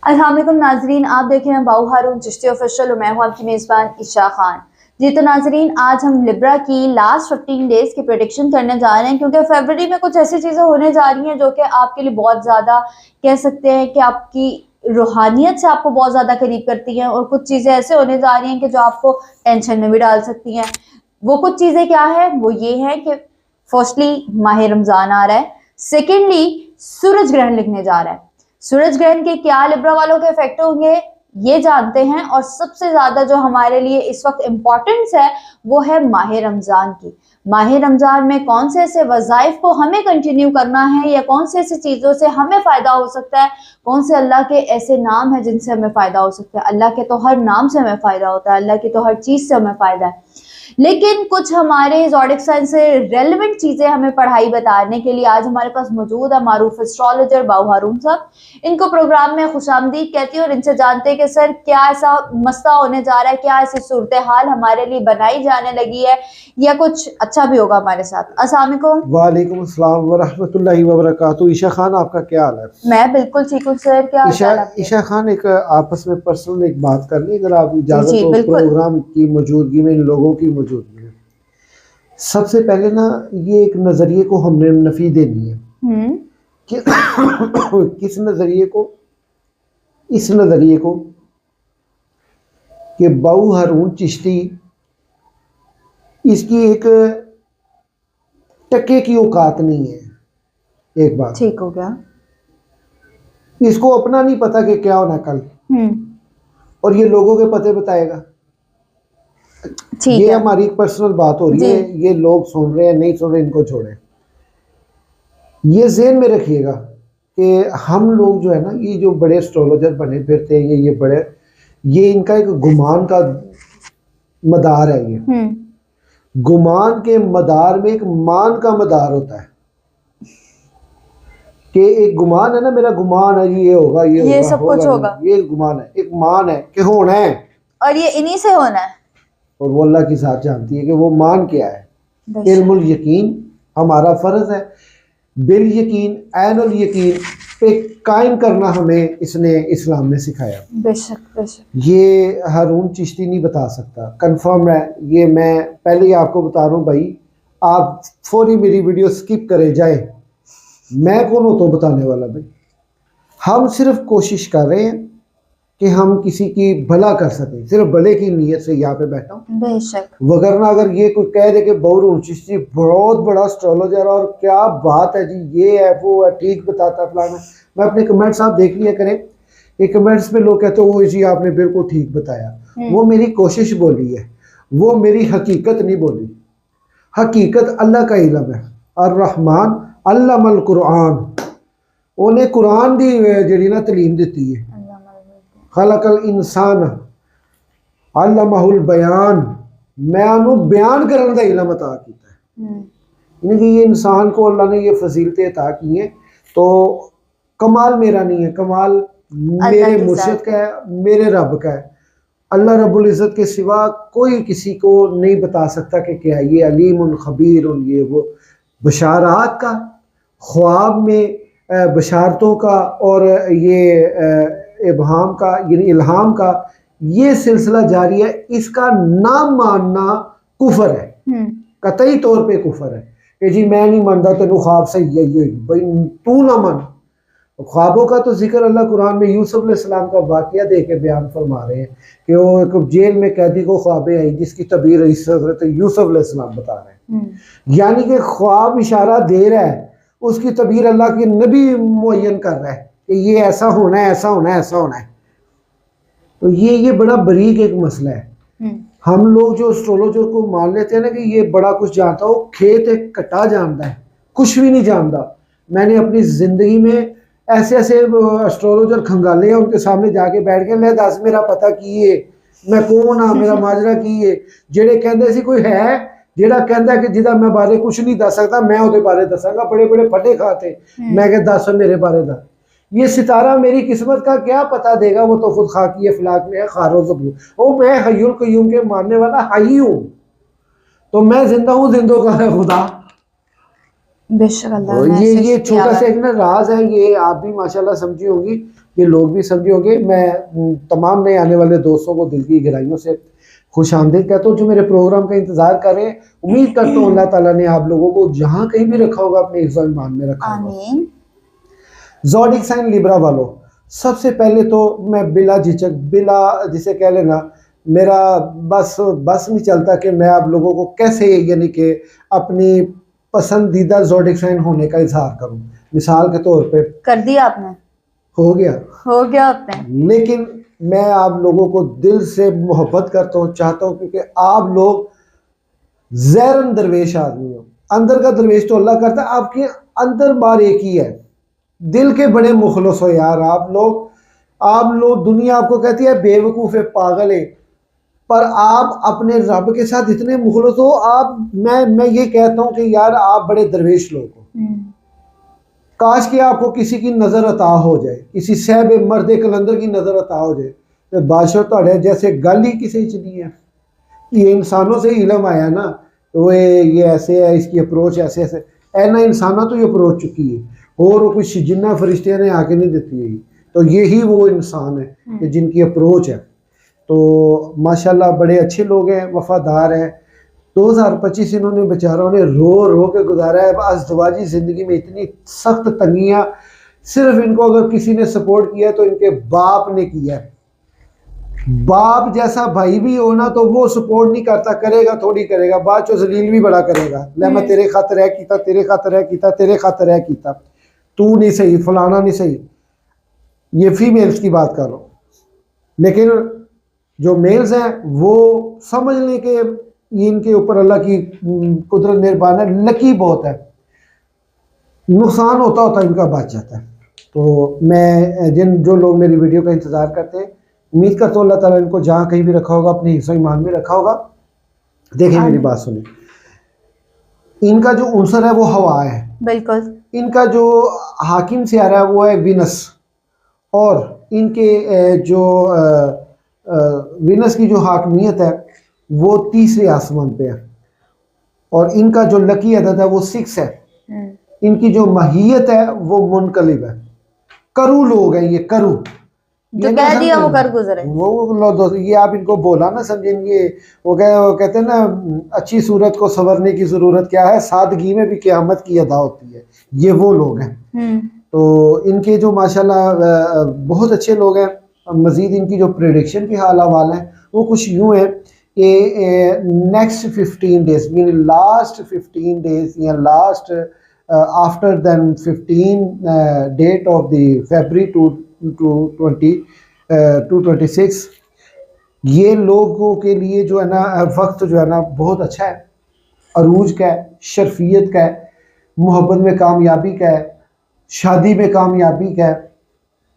अस्सलाम वालेकुम नाजरीन, आप देख रहे हैं बाऊ हारून चिश्ती ऑफिशियल और मैं हूं आपकी मेज़बान इशा खान। जी तो नाजरीन, आज हम लिब्रा की लास्ट 15 डेज की प्रेडिक्शन करने जा रहे हैं क्योंकि फरवरी में कुछ ऐसी चीज़ें होने जा रही हैं जो कि आपके लिए बहुत ज़्यादा कह सकते हैं कि आपकी रूहानियत से आपको बहुत ज़्यादा करीब करती हैं, और कुछ चीज़ें ऐसे होने जा रही हैं कि जो आपको टेंशन में भी डाल सकती हैं। वो कुछ चीज़ें क्या है, वो ये है कि फर्स्टली माह रमज़ान आ रहा है, सेकेंडली सूरज ग्रहण लगने जा रहा है। सूरज ग्रहण के क्या लिब्रा वालों के इफेक्ट होंगे ये जानते हैं, और सबसे ज्यादा जो हमारे लिए इस वक्त इम्पोर्टेंस है वो है माह रमजान की। माह रमजान में कौन से ऐसे वज़ाइफ को हमें कंटिन्यू करना है, या कौन से ऐसी चीजों से हमें फायदा हो सकता है, कौन से अल्लाह के ऐसे नाम है जिनसे हमें फायदा हो सकता है। अल्लाह के तो हर नाम से हमें फायदा होता है, अल्लाह की तो हर चीज से हमें फायदा है, लेकिन कुछ हमारे ज़ोडिक साइन से रेलेवेंट चीज़ें हमें पढ़ाई बताने के लिए आज हमारे पास मौजूद है मारूफ एस्ट्रोलॉजर बाऊ हारून साहब। इनको प्रोग्राम में खुशामदीद कहती हूँ और इनसे जानते हैं कि सर क्या ऐसा मसला होने जा रहा है, क्या ऐसी सूरत हाल हमारे लिए बनाई जाने लगी है, या कुछ अच्छा भी होगा हमारे साथ। अस्सलाम वालेकुम। वालेकुम अस्सलाम व रहमतुल्लाहि व बरकातहू। ईशा खान, आपका क्या हाल है? मैं बिल्कुल ठीक हूँ सर, क्या हाल चाल आपके? ईशा खान, एक आपस में पर्सनल एक बात कर ली, अगर आप इजाज़त जी हो, बिल्कुल। प्रोग्राम की मौजूदगी में, इन लोगों की मौजूदगी में। सबसे पहले ना, ये एक नज़रिए को हमने नफ़ी देनी है कि किस नज़रिए को, इस नज़रिए को कि बाऊ हारून चिश्ती इसकी एक टके की औकात नहीं है। एक बात ठीक हो गया। इसको अपना नहीं पता कि क्या होना कल, और ये लोगों के पते बताएगा। ये हमारी पर्सनल बात हो रही है, ये लोग सुन रहे हैं नहीं सुन रहे, इनको छोड़े। ये ज़हन में रखिएगा कि हम लोग जो है ना, ये जो बड़े एस्ट्रोलॉजर बने फिरते हैं, ये बड़े, ये इनका एक गुमान का मदार है। ये गुमान के मदार में एक मान का मदार होता है कि एक गुमान है ना, मेरा गुमान है ये होगा, ये होगा, सब कुछ होगा, ये गुमान है, एक मान है कि होना है, और ये इन्हीं से होना है। और वो अल्लाह की ज़ात जानती है कि वो मान क्या है। इल्मुल यकीन हमारा फ़र्ज है, बिल यकीन, ऐनुल यकीन पे कायम करना हमें इसने इस्लाम ने सिखाया। बेशक बेशक। ये हारून चिश्ती नहीं बता सकता, कंफर्म है। ये मैं पहले ही आपको बता रहा हूँ भाई, आप फौरी मेरी वीडियो स्किप करे जाए, मैं कौन हूँ तो बताने वाला भाई। हम सिर्फ कोशिश कर रहे हैं कि हम किसी की भला कर सकें, सिर्फ भले की नीयत से यहाँ पे बैठा हूँ। बेशक। वगरना अगर ये कोई कह दे कि हारून चिश्ती बहुत बड़ा एस्ट्रोलॉजर और क्या बात है जी, ये है वो है, ठीक बताता फलाना, मैं अपने कमेंट्स आप देख लिया करें, ये कमेंट्स में लोग कहते हैं वो जी आपने बिल्कुल ठीक बताया। वो मेरी कोशिश बोली है, वो मेरी हकीकत नहीं बोली। हकीकत अल्लाह का इल्म है। अर्रहमान अल्लमल कुरान, उन्हें कुरान दी जी ना तलीम दी है। खलकल इंसान अल्लमहुल बयान, मैं उन्हें बयान करने का इल्म अता किया है। यानी कि ये इंसान को अल्लाह ने ये फजीलतें अता की हैं, तो कमाल मेरा नहीं है, कमाल मेरे मुर्शिद का है, मेरे रब का है। अल्लाह रब्बुल इज़्ज़त के सिवा कोई किसी को नहीं बता सकता कि क्या ये अलीमुन खबीरुन, ये वो बशारात का, ख्वाब में बशारतों का, और ये इबहाम का यानी इल्हाम का ये सिलसिला जारी है। इसका ना मानना कुफर है, कतई तौर पे कुफर है कि जी मैं नहीं मानता तेन ख्वाब सही है, ये भाई तू ना मान। ख्वाबों का तो जिक्र अल्लाह कुरान में यूसुफ अलैहिस्सलाम का वाक़या दे के बयान फरमा रहे हैं कि वो एक जेल में कैदी को ख्वाबें आई जिसकी तबीर हज़रत यूसुफ अलैहिस्सलाम बता रहे हैं। यानी कि ख्वाब इशारा दे रहा है, उसकी तबीर अल्लाह के नबी मुअय्यन कर रहा है कि ये ऐसा होना है, ऐसा होना है, ऐसा होना है। तो ये बड़ा बरीक एक मसला है। हम लोग जो एस्ट्रोलॉजर को मान लेते हैं ना कि ये बड़ा कुछ जानता हो, खेत एक कटा जानता है, कुछ भी नहीं जानता। मैंने अपनी ज़िंदगी में ऐसे ऐसे एस्ट्रोलॉजर खंगाले हैं, उनके सामने जाके बैठ के मैं दस मेरा पता की है, मैं कौन हाँ, मेरा माजरा की है। जेड़े कहते सी कोई है जेड़ा कहता कि जिदा मैं बारे कुछ नहीं दस सकता, मैं उहदे बारे दसांगा, बड़े बड़े फटे खाते, मैं कह दस मेरे बारे दा। ये सितारा मेरी किस्मत का क्या पता देगा, वो तो खुद खाकी अफलाक में है, खारो ज़बूर। ओ मैं हय्युल क़य्यूम के मानने वाला हई हूँ, तो मैं जिंदा हूँ, जिंदों का है खुदा। बेशक अल्लाह ये छोटा सा एक ना राज है, ये आप भी माशाल्लाह समझी होंगी। ये लोग भी समझे होंगे। मैं तमाम नए आने वाले दोस्तों को दिल की गहराइयों से खुश आमदीद कहता हूँ, जो मेरे प्रोग्राम का इंतजार कर रहे हैं। उम्मीद करता हूँ अल्लाह ताला ने आप लोगों को जहाँ कहीं भी रखा होगा अपने हिफ्ज़ और ईमान में रखा होगा। आमीन। ज़ोडिक साइन लिब्रा वालों, सबसे पहले तो मैं बिला झिझक, बिला जिसे कह लेना, मेरा बस नहीं चलता कि मैं आप लोगों को कैसे यानी कि अपनी पसंदीदा ज़ोडिक साइन होने का इजहार करूं। मिसाल के तौर पे कर दिया आपने, हो गया, आपने। लेकिन मैं आप लोगों को दिल से मोहब्बत करता हूँ, चाहता हूँ, क्योंकि आप लोग ज़हरन दरवेश आदमी हो। अंदर का दरवेश तो अल्लाह करता है, आपके अंदर बार एक ही है। दिल के बड़े मुखलस हो यार आप लोग। दुनिया आपको कहती है बेवकूफ़ है, पागल है, पर आप अपने रब के साथ इतने मुखलस हो। मैं ये कहता हूँ कि यार आप बड़े दरवेश लोग हो। काश कि आपको किसी की नज़र अता हो जाए, किसी सहब मर्द कलंदर की नज़र अता हो जाए तो बादशाह तोड़े जैसे गल ही किसी च नहीं है। ये इंसानों से इलम आया ना, वो ये ऐसे है, इसकी अप्रोच ऐसे ऐसे ऐना इंसानों तो ये अप्रोच चुकी है, और वो कुछ जिन्ना फरिश्ते ने आके नहीं देती है। तो यही वो इंसान है कि जिनकी अप्रोच है। तो माशाल्लाह बड़े अच्छे लोग हैं, वफादार हैं। 2025 इन्होंने बेचारों ने रो के गुजारा है। अज़दवाजी ज़िंदगी में इतनी सख्त तंगियाँ, सिर्फ इनको अगर किसी ने सपोर्ट किया तो इनके बाप ने किया है। बाप जैसा भाई भी हो ना तो वो सपोर्ट नहीं करता, करेगा थोड़ी करेगा, बाद चो जलील भी बड़ा करेगा। ले मैं तेरे खातर है कीता, तेरे खातर है कीता, तेरे खातर है कीता, तू नहीं सही, फलाना नहीं सही। ये फीमेल्स की बात कर लो, लेकिन जो मेल्स हैं वो समझ लें कि इनके ऊपर अल्लाह की कुदरत मेहरबान है, लकी बहुत है। नुकसान होता इनका बच जाता है। तो मैं जो लोग मेरी वीडियो का इंतज़ार करते हैं, उम्मीद करता हूँ अल्लाह ताला इनको जहाँ कहीं भी रखा होगा अपने हिस्सा ईमान में रखा होगा। देखिए मेरी बात सुनिए, इनका जो उनसर है वो हवा है, बिल्कुल। इनका जो हाकिम सियारा है वो है विनस, और इनके जो विनस की जो हाकमियत है वो तीसरे आसमान पे है, और इनका जो लकी अदद है वो 6 है। इनकी जो माहियत है वो मुनकलिब है। करू लोग हैं ये, करू जो कह दिया वो कर गुजरे। वो ये आप इनको बोला ना समझेंगे। वो कहते हैं ना, अच्छी सूरत को संवरने की ज़रूरत क्या है, सादगी में भी क़यामत की अदा होती है। ये वो लोग हैं। तो इनके जो माशाल्लाह बहुत अच्छे लोग हैं। मज़ीद इनकी जो प्रेडिक्शन के हाल हवाल हैं वो कुछ यूँ है कि next 15 days mean last 15 days या last after then 15 date of the February 226, ये लोगों के लिए जो है ना वक्त जो है ना बहुत अच्छा है, अरूज का है, शर्फियत का है, मोहब्बत में कामयाबी का है, शादी में कामयाबी का है,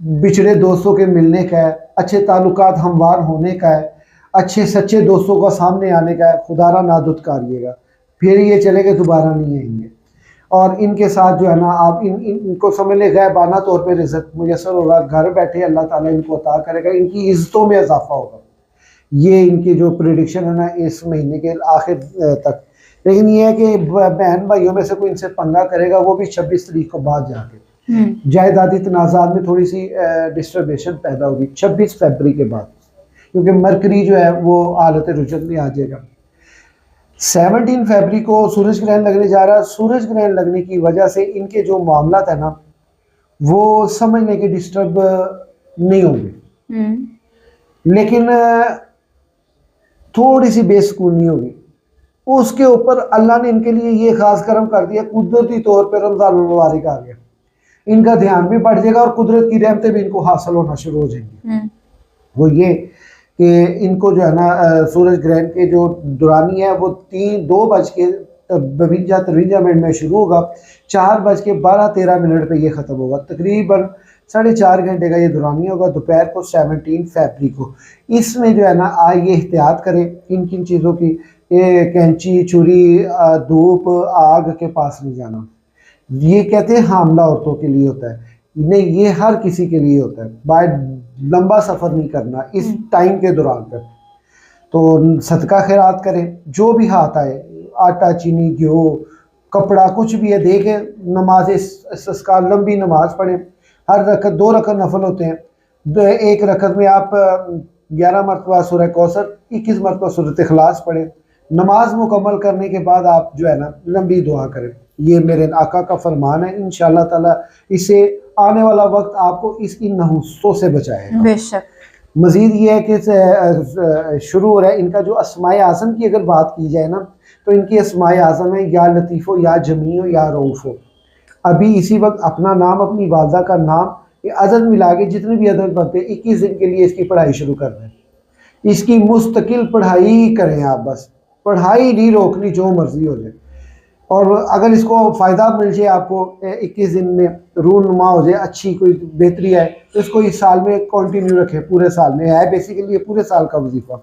बिछड़े दोस्तों के मिलने का है, अच्छे ताल्लुकात हमवार होने का है, अच्छे सच्चे दोस्तों का सामने आने का है। खुदारा ना दुत्कारिएगा, फिर ये चले गए दोबारा नहीं आएंगे। और इनके साथ जो है ना आप इनको समझ ले गैबाना तौर पे रिज़्क़ मुयस्सर होगा, घर बैठे अल्लाह ताला इनको अता करेगा, इनकी इज़्ज़तों में इजाफा होगा। ये इनकी जो प्रेडिक्शन है ना इस महीने के आखिर तक। लेकिन ये है कि बहन भाइयों में से कोई इनसे पंगा करेगा वो भी 26 तारीख को बाद जाके जायदादी तनाज़ात में थोड़ी सी डिस्टर्बेशन पैदा होगी 26 फरवरी के बाद, क्योंकि मरकरी जो है वो हालत रुजत में आ जाएगा। 17 फरवरी को सूरज ग्रहण लगने जा रहा है। सूरज ग्रहण लगने की वजह से इनके जो मामला है ना वो समझने के डिस्टर्ब नहीं होंगे, लेकिन थोड़ी सी बेसुकूनी होगी। उसके ऊपर अल्लाह ने इनके लिए ये खास करम कर दिया, कुदरती तौर पर रमज़ान मुबारक आ गया, इनका ध्यान भी बढ़ जाएगा और कुदरत की रहमतें भी इनको हासिल होना शुरू हो जाएंगी। वो ये कि इनको जो है ना सूरज ग्रहण के जो दुरानी है वो 2:52 में शुरू होगा, 4:12-13 पे ये ख़त्म होगा। तकरीबन 4.5 घंटे का ये दुरानी होगा, दोपहर को 17 फरवरी को। इसमें जो है ना ये एहतियात करें किन किन चीज़ों की, ये कैंची, छुरी, धूप, आग के पास नहीं जाना। ये कहते हैं हामला औरतों के लिए होता है, नहीं ये हर किसी के लिए होता है। बाय लंबा सफ़र नहीं करना इस टाइम के दौरान पर। तो सदका खैरात करें, जो भी हाथ आए, आटा, चीनी, गेहूँ, कपड़ा, कुछ भी है, देखें, नमाज इस्तिस्का लंबी नमाज पढ़ें, हर रकत 2 रकत नफल होते हैं। एक रकत में आप 11 मरतबा सूरह कौसर, 21 मरतबा सूरत इखलास पढ़ें। नमाज मुकम्मल करने के बाद आप जो है ना लंबी दुआ करें। ये मेरे आका का फरमान है। इंशाअल्लाह ताला इससे आने वाला वक्त आपको इसकी नहुसों से बचाएगा। बेशक। मज़ीद ये है कि शुरू हो रहा है इनका जो अस्माए आज़म की अगर बात की जाए ना, तो इनकी अस्माए आज़म है या लतीफ़ो, या जमीओ, या रऊफ़ो। अभी इसी वक्त अपना नाम, अपनी वालदा का नाम, ये अदद मिला के जितने भी अदद बनते हैं 21 दिन के लिए इसकी पढ़ाई शुरू कर दें। इसकी मुस्तकिल पढ़ाई करें आप, बस पढ़ाई नहीं रोकनी, जो मर्जी हो जाए। और अगर इसको फ़ायदा मिल जाए आपको 21 दिन में रूनुमा हो जाए, अच्छी कोई बेहतरी है, तो इसको इस साल में कंटिन्यू रखें। पूरे साल में है बेसिकली ये पूरे साल का वजीफ़ा।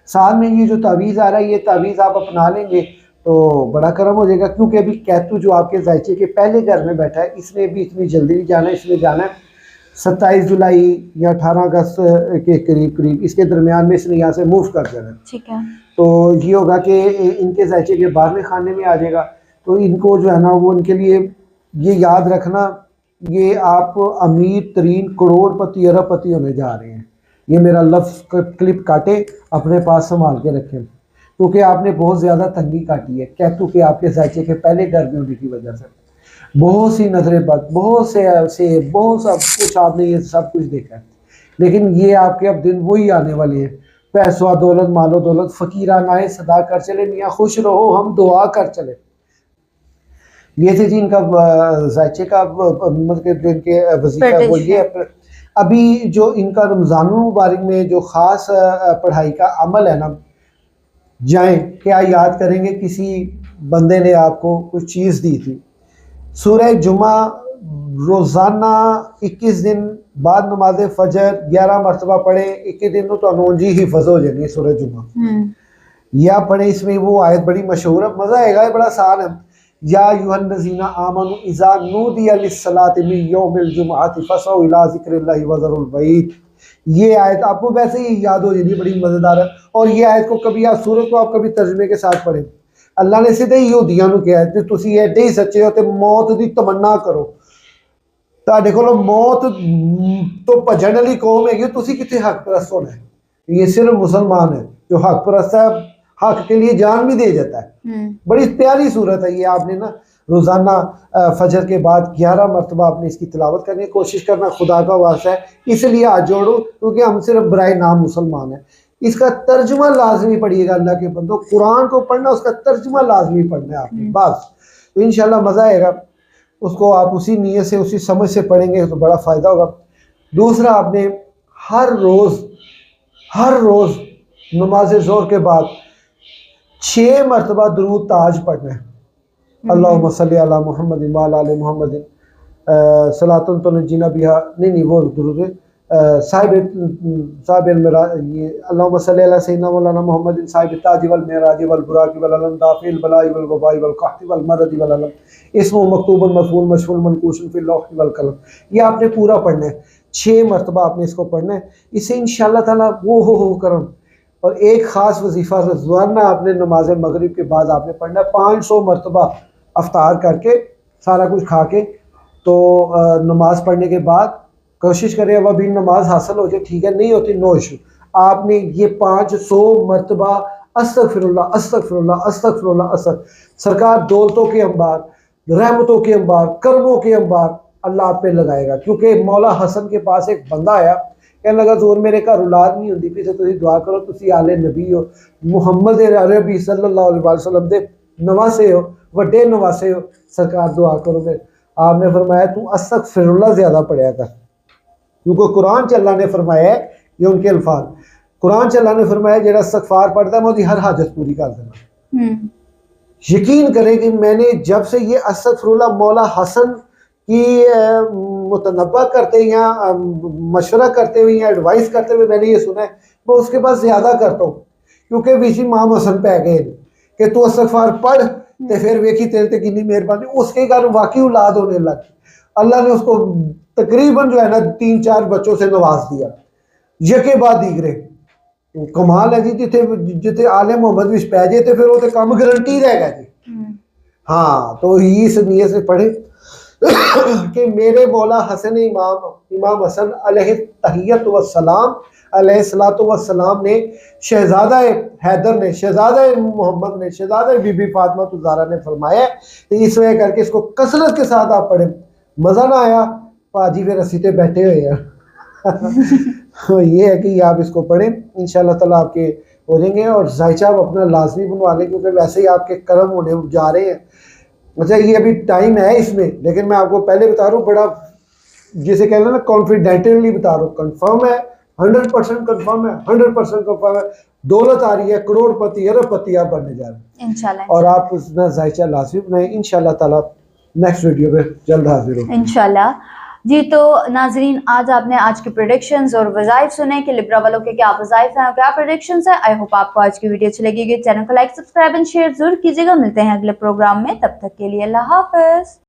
साल में ये जो तावीज़ आ रहा है, ये तावीज़ आप अपना लेंगे तो बड़ा करम हो जाएगा। क्योंकि अभी कैतू जो आपके जायचे के पहले घर में बैठा है, इसने भी इतनी जल्दी नहीं जाना है। इसने जाना है 27 जुलाई या 18 अगस्त के करीब इसके दरमियान में इसने यहाँ से मूव कर देना है। ठीक है। तो ये होगा कि इनके जायचे के बारहवें खाने में आ जाएगा। तो इनको जो है ना वो इनके लिए ये याद रखना, ये आप अमीर तरीन करोड़पति अरबपति होने जा रहे हैं। ये मेरा लफ्ज़ क्लिप काटे, अपने पास संभाल के रखें, क्योंकि आपने बहुत ज़्यादा तंगी काटी है कैतु के आपके जायचे के पहले घर में होने की वजह से। बहुत सी नजरें बद, बहुत से बहुत सब कुछ आपने ये सब कुछ देखा है। लेकिन ये आपके अब दिन वही आने वाले हैं, पैसा दौलत मालो दौलत फकीराना है सदा कर चले, मियाँ खुश रहो हम दुआ कर चले। ये थे जी इनका जायचे का मतलब इनके वजीफा वो ये। अभी जो इनका रमज़ान मुबारक में जो ख़ास पढ़ाई का अमल है ना, जाएं क्या याद करेंगे किसी बंदे ने आपको कुछ चीज़ दी थी। सूरह जुमा रोज़ाना 21 दिन बाद नमाज फजर 11 मरतबा पढ़े, 21 दिन तो अनोजी ही हिफज हो जाएगी सूरह जुमा। या पढ़े, इसमें वो आयत बड़ी मशहूर है, मज़ा आएगा, बड़ा आसान है। या अय्युहल्लज़ीना आमनू इज़ा नूदिया लिस्सलाति मिन यौमिल जुमअति फसअू इला ज़िक्रिल्लाहि वज़रुल बैत। ये आयत आपको वैसे ही याद हो जाएगी, बड़ी मज़ेदार है। और ये आयत को कभी आप सूरत को आप कभी तर्जुमे के साथ पढ़ें। अल्लाह ने सीधे यहूदियों को कहा है तुसी एडे ही सच्चे हो तो मौत की तमन्ना करो, तुहाडे कोल मौत तो भजन वाली कौम है, तुसी कितने हक परस्त होना है। ये सिर्फ मुसलमान है जो हक परस्त है, हक के लिए जान भी दे जाता है। बड़ी प्यारी सूरत है ये। आपने ना रोज़ाना फजर के बाद 11 मरतबा आपने इसकी तिलावत करने की कोशिश करना, खुदा का वास्ता है। इसलिए हाथ जोड़ो क्योंकि हम सिर्फ बराए नाम मुसलमान हैं। इसका तर्जुमा लाजमी पढ़िएगा अल्लाह के बंदो, कुरान को पढ़ना उसका तर्जुमा लाजमी पढ़ना है आपने, बस। तो इंशाल्लाह मज़ा आएगा। उसको आप उसी नीयत से उसी समझ से पढ़ेंगे तो बड़ा फ़ायदा होगा। दूसरा, आपने हर रोज़ नमाज ज़ोहर के बाद 6 मरतबा दुरूद ताज पढ़ना है। अल्लाहुम्मा सल्ली अला मुहम्मद व अला आलि मुहम्मद सलातुन तुनजीना बिहा, नहीं वो दुरूद साहिब मेरा ये अल्लाहुम्मा सल्ली अला सय्यिदना मौलाना मुहम्मद साहिब ताज वल मेराज वल बुराक वल अलम दाफिल बलाई वल वबाई वल कहती वल मरद वल अलम इसमु मकतूबन मफूल मशहूर मनकूशन फिल लौह वल कलम। ये आपने पूरा पढ़ना है, 6 मरतबा आपने इसको पढ़ना है। इससे इंशाअल्लाह ताला वो हो करम। और एक ख़ास वजीफ़ा रोज़ाना आपने नमाज मगरिब के बाद आपने पढ़ना है 500 मरतबा अफ्तार करके सारा कुछ खा के। तो नमाज पढ़ने के बाद कोशिश करें वह भी नमाज हासिल हो जाए, ठीक है, नहीं होती नो इशू। आपने ये 500 मरतबा अस्तगफिरुल्लाह अस्तगफिरुल्लाह अस्तगफिरुल्लाह सरकार दौलतों के अंबार, रहमतों के अंबार, कर्मों के अंबार अल्लाह आप पे लगाएगा। क्योंकि मौला हसन के पास एक बंदा आया, कहने लगा जोर मेरे घर औलाद नहीं होती, फिर तुम दुआ करो, तुम आले नबी हो, मुहम्मद अरबी सल्लल्लाहु अलैहि वसल्लम दे नवासे हो, वड्डे नवासे हो, सरकार दुआ करो। फिर आपने फरमाया तू अस्तगफिरुल्लाह ज़्यादा पढ़िया कर, क्योंकि कुरान अल्लाह ने फरमाया है, ये उनके अल्फाज, कुरान अल्लाह ने फरमाया जेड़ा इस्तगफार पढ़ता है मैं उसकी हर हाजत पूरी कर देना। यकीन करें कि मैंने जब से ये अस्तगफिरुल्लाह मौला हसन की मुतनब्बा करते या मशवरा करते हुए या एडवाइस करते हुए मैंने ये सुना है, मैं उसके पास ज़्यादा करता हूँ। क्योंकि बीच इमाम हसन पे गए कि तू इस्तगफार पढ़ तो फिर वेखी तेरे ते कितनी मेहरबानी, उसके कारण वाकई औलाद होने लगी। अल्लाह ने उसको तकरीबन जो है ना 3-4 बच्चों से नवाज दिया, यके बाद दीगरे। कमाल है जी, जिथे आले मोहम्मद विच पै जाए तो फिर वो तो काम गारंटी रहेगा जी। हाँ, तो इस नीयत से पढ़े कि मेरे मौला हसन इमाम हसन अलैहित्तहिय्यतु वस्सलाम अलैहिस्सलातु वस्सलाम ने शहजादा हैदर ने, शहजादा मोहम्मद ने, शहजादा बीबी फातिमा ज़हरा ने फरमाया कि इस वजह करके इसको कसरत के साथ आप पढ़ें। मज़ा ना आया पाजी फिर रसीते बैठे हुए हैं। तो ये है कि आप इसको पढ़ें, इंशाअल्लाह ताला आपके हो जाएंगे। और जायचा आप अपना लाजमी बनवा लें, क्योंकि वैसे ही आपके कर्म होने जा रहे हैं। अच्छा ये अभी टाइम है इसमें, लेकिन मैं आपको पहले बता रहा हूँ, बड़ा जिसे कहना ना कॉन्फिडेंटली बता रहा हूँ, कंफर्म है, 100% कंफर्म है, 100% कंफर्म है। दौलत आ रही है, करोड़पति अरबपति आप बनने जा रहे हैं इंशाल्लाह। और आप उसमें जायचा लाजमी बनाएं। इंशाल्लाह ताला नेक्स्ट वीडियो में जल्द हाजिर हो इंशाल्लाह जी। तो नाजरीन, आज आपने आज की प्रेडिक्शंस और वज़ाइफ सुने कि लिब्रा वालों के क्या वज़ाइफ हैं और क्या प्रेडिक्शंस है। आई होप आपको आज की वीडियो अच्छी लगेगी। चैनल को लाइक, सब्सक्राइब एंड शेयर जरूर कीजिएगा। मिलते हैं अगले प्रोग्राम में, तब तक के लिए अल्लाह हाफ़िज़।